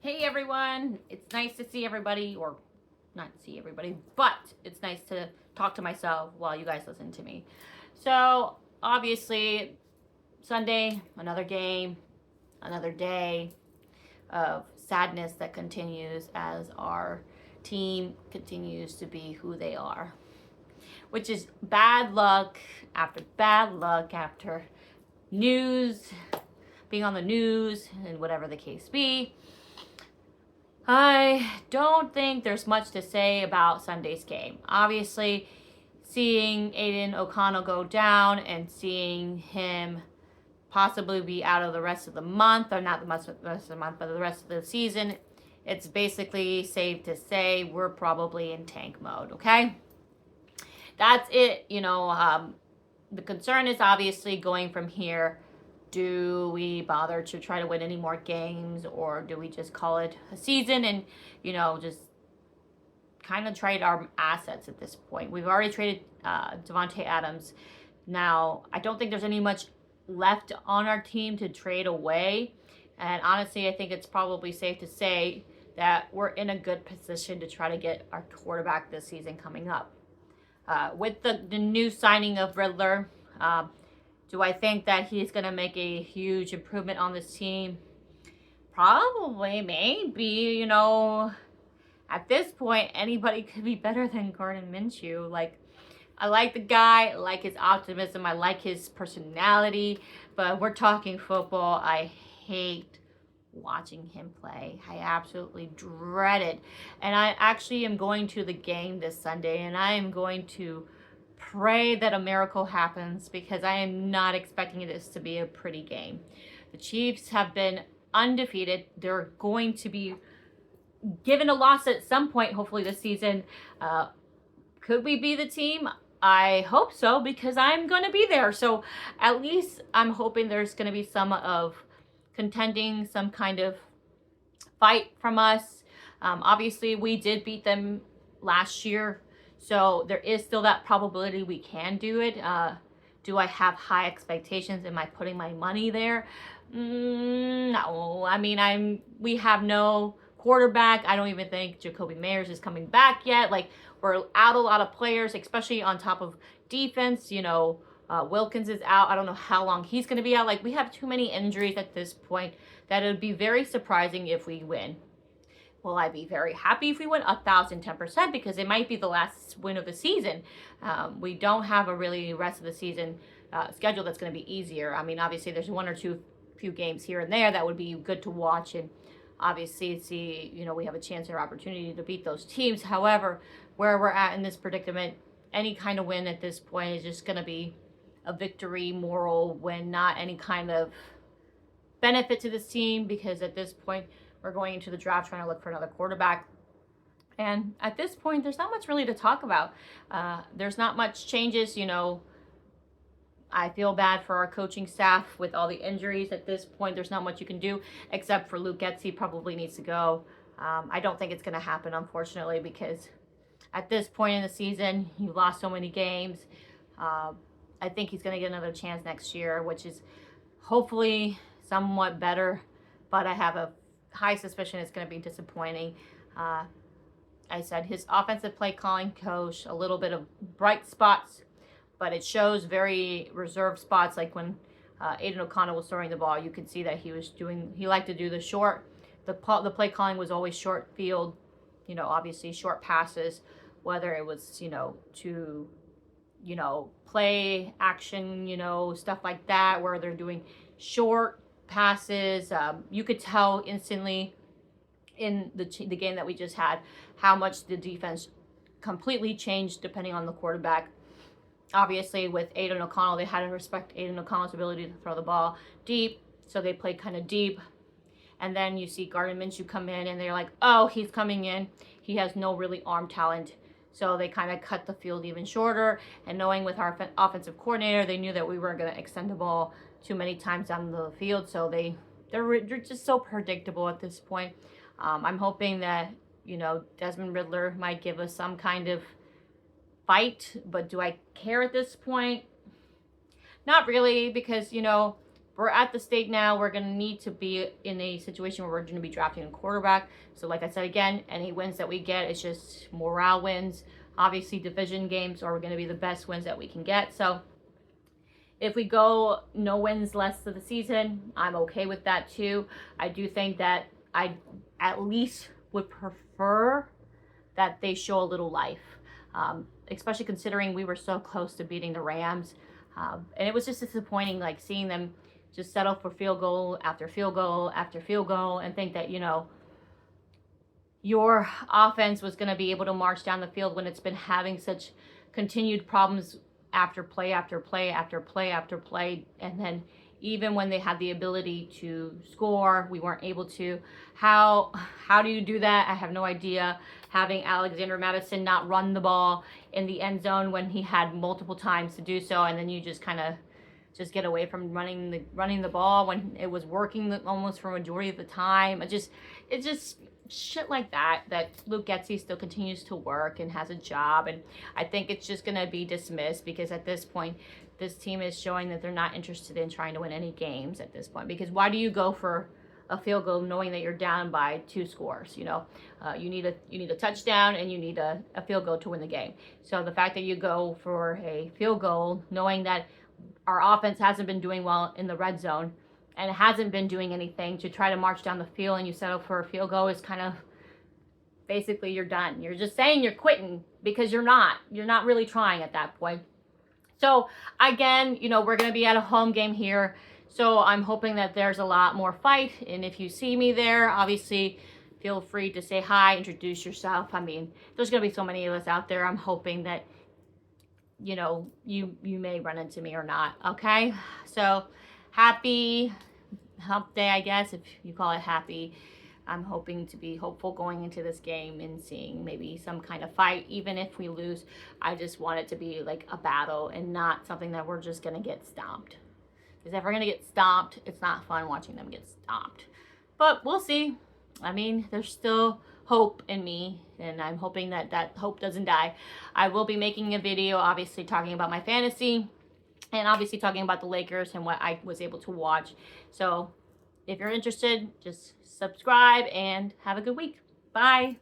Hey everyone, it's nice to see everybody, or not see everybody, but it's nice to talk to myself while you guys listen to me. So, obviously, Sunday, another game, another day of sadness that continues as our team continues to be who they are, which is bad luck after news, being on the news, and whatever the case be. I don't think there's much to say about Sunday's game. Obviously, seeing Aiden O'Connell go down and seeing him possibly be out of the rest of the month, or not the rest of the month, but the rest of the season, it's basically safe to say we're probably in tank mode, okay? That's it. The concern is obviously going from here. Do we bother to try to win any more games, or do we just call it a season and, just kind of trade our assets at this point? We've already traded Davante Adams. Now, I don't think there's any much left on our team to trade away. And honestly, I think it's probably safe to say that we're in a good position to try to get our quarterback this season coming up. With the new signing of Riddler, do I think that he's going to make a huge improvement on this team? Probably, maybe, at this point, anybody could be better than Gardner Minshew. I like the guy, I like his optimism, I like his personality, but we're talking football. I hate watching him play. I absolutely dread it. And I actually am going to the game this Sunday, and I am going to pray that a miracle happens, because I am not expecting this to be a pretty game. The Chiefs have been undefeated. They're going to be given a loss at some point, hopefully this season. Could we be the team? I hope so, because I'm going to be there. So at least I'm hoping there's going to be some of contending, some kind of fight from us. Obviously, we did beat them last year, so there is still that probability we can do it. Do I have high expectations? Am I putting my money there? No. I mean, we have no quarterback. I don't even think Jacoby Meyers is coming back yet. We're out a lot of players, especially on top of defense. Wilkins is out. I don't know how long he's going to be out. We have too many injuries at this point that it would be very surprising if we win. Will I be very happy if we win? 1,010%, because it might be the last win of the season. We don't have a really rest of the season schedule that's going to be easier. I mean, obviously, there's one or two few games here and there that would be good to watch, and obviously see, we have a chance or opportunity to beat those teams. However, where we're at in this predicament, any kind of win at this point is just going to be a victory moral win, not any kind of benefit to this team, because at this point, we're going into the draft trying to look for another quarterback. And at this point, there's not much really to talk about. There's not much changes. I feel bad for our coaching staff with all the injuries. At this point, there's not much you can do, except for Luke Getsy probably needs to go. I don't think it's going to happen, unfortunately, because at this point in the season, you lost so many games. I think he's going to get another chance next year, which is hopefully somewhat better, but I have a high suspicion it's going to be disappointing. I said his offensive play calling coach, a little bit of bright spots, but it shows very reserved spots. Like when Aiden O'Connell was throwing the ball, you could see that he liked to do the short. The play calling was always short field, obviously short passes, whether it was, to, play action, stuff like that, where they're doing short passes. You could tell instantly in the game that we just had how much the defense completely changed depending on the quarterback. Obviously, with Aiden O'Connell, they had to respect Aiden O'Connell's ability to throw the ball deep, so they played kind of deep. And then you see Gardner Minshew come in, and they're like, oh, he's coming in. He has no really arm talent. So they kind of cut the field even shorter. And knowing with our offensive coordinator, they knew that we weren't going to extend the ball too many times down the field. So they're just so predictable at this point. I'm hoping that, Desmond Riddler might give us some kind of fight. But do I care at this point? Not really, because, we're at the state now. We're going to need to be in a situation where we're going to be drafting a quarterback. So like I said, again, any wins that we get, it's just morale wins. Obviously, division games are going to be the best wins that we can get. So if we go no wins less of the season, I'm okay with that too. I do think that I at least would prefer that they show a little life, especially considering we were so close to beating the Rams. And it was just disappointing, like seeing them just settle for field goal after field goal after field goal and think that, you know, your offense was going to be able to march down the field when it's been having such continued problems after play after play after play after play. And then even when they had the ability to score, we weren't able to. How do you do that? I have no idea. Having Alexander Mattison not run the ball in the end zone when he had multiple times to do so, and then you just kind of just get away from running the ball when it was working almost for a majority of the time. It's just shit like that Luke Getsy still continues to work and has a job, and I think it's just gonna be dismissed because at this point this team is showing that they're not interested in trying to win any games at this point. Because why do you go for a field goal knowing that you're down by 2 scores? You know, you need a touchdown and you need a field goal to win the game. So the fact that you go for a field goal knowing that our offense hasn't been doing well in the red zone and hasn't been doing anything to try to march down the field, and you settle for a field goal, is kind of basically you're done. You're just saying you're quitting because you're not really trying at that point. So again, you know, we're going to be at a home game here, so I'm hoping that there's a lot more fight. And if you see me there, obviously feel free to say hi, introduce yourself. I mean, there's going to be so many of us out there. I'm hoping that, you know, you may run into me or not. Okay, so happy hump day, I guess, if you call it happy. I'm hoping to be hopeful going into this game and seeing maybe some kind of fight. Even if we lose, I just want it to be like a battle and not something that we're just going to get stomped. Because if we're going to get stomped, it's not fun watching them get stomped. But we'll see. I mean, there's still hope in me, and I'm hoping that that hope doesn't die. I will be making a video, obviously, talking about my fantasy and obviously talking about the Lakers and what I was able to watch. So if you're interested, just subscribe and have a good week. Bye.